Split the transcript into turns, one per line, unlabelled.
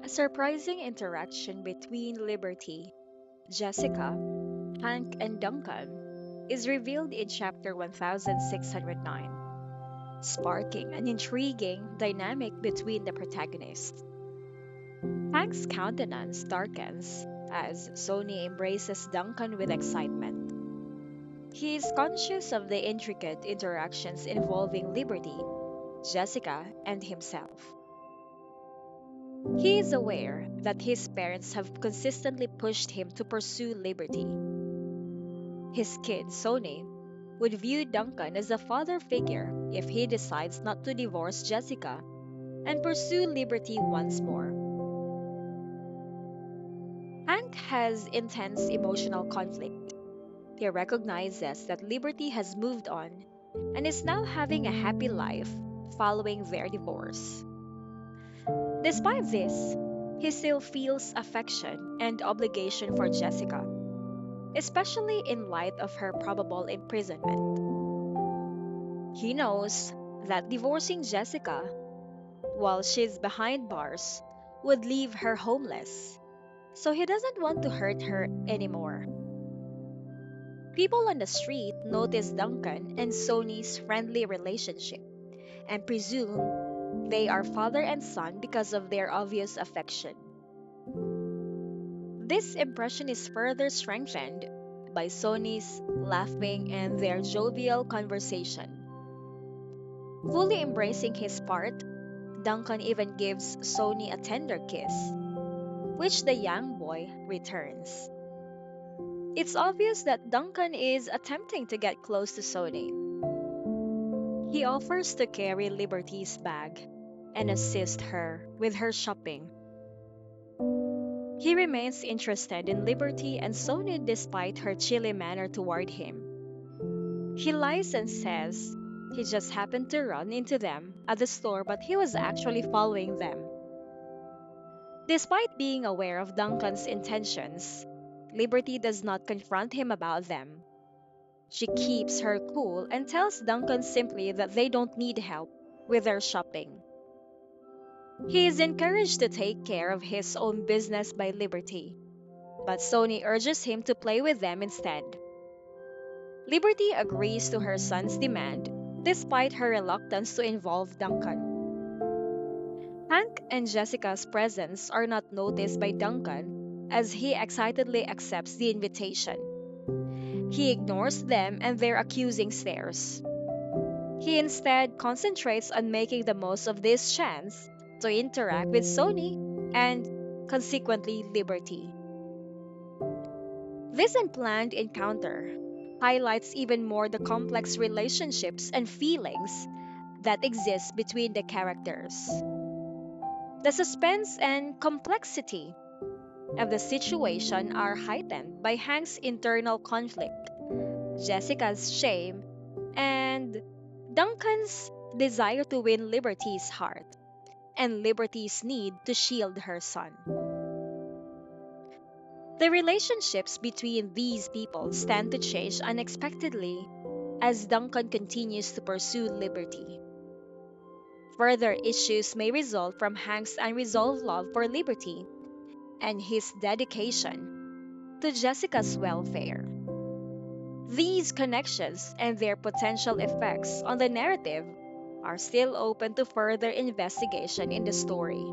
A surprising interaction between Liberty, Jessica, Hank, and Duncan is revealed in chapter 1609, sparking an intriguing dynamic between the protagonists. Hank's countenance darkens as Sonny embraces Duncan with excitement. He is conscious of the intricate interactions involving Liberty, Jessica, and himself. He is aware that his parents have consistently pushed him to pursue liberty. His kid, Sonny, would view Duncan as a father figure if he decides not to divorce Jessica and pursue liberty once more. Hank has intense emotional conflict. He recognizes that Liberty has moved on and is now having a happy life following their divorce. Despite this, he still feels affection and obligation for Jessica, especially in light of her probable imprisonment. He knows that divorcing Jessica while she's behind bars would leave her homeless, so he doesn't want to hurt her anymore. People on the street notice Duncan and Sony's friendly relationship and presume they are father and son because of their obvious affection. This impression is further strengthened by Sony's laughing and their jovial conversation. Fully embracing his part, Duncan even gives Sony a tender kiss, which the young boy returns. It's obvious that Duncan is attempting to get close to Sony. He offers to carry Liberty's bag and assist her with her shopping. He remains interested in Liberty and Sony despite her chilly manner toward him. He lies and says he just happened to run into them at the store, but he was actually following them. Despite being aware of Duncan's intentions, Liberty does not confront him about them. She keeps her cool and tells Duncan simply that they don't need help with their shopping. He is encouraged to take care of his own business by Liberty, but Sony urges him to play with them instead. Liberty agrees to her son's demand despite her reluctance to involve Duncan. Hank and Jessica's presence are not noticed by Duncan as he excitedly accepts the invitation. He ignores them and their accusing stares. He instead concentrates on making the most of this chance to interact with Sony and, consequently, Liberty. This unplanned encounter highlights even more the complex relationships and feelings that exist between the characters. The suspense and complexity of the situation are heightened by Hank's internal conflict, Jessica's shame, and Duncan's desire to win Liberty's heart, and Liberty's need to shield her son. The relationships between these people stand to change unexpectedly as Duncan continues to pursue Liberty. Further issues may result from Hank's unresolved love for Liberty and his dedication to Jessica's welfare. These connections and their potential effects on the narrative are still open to further investigation in the story.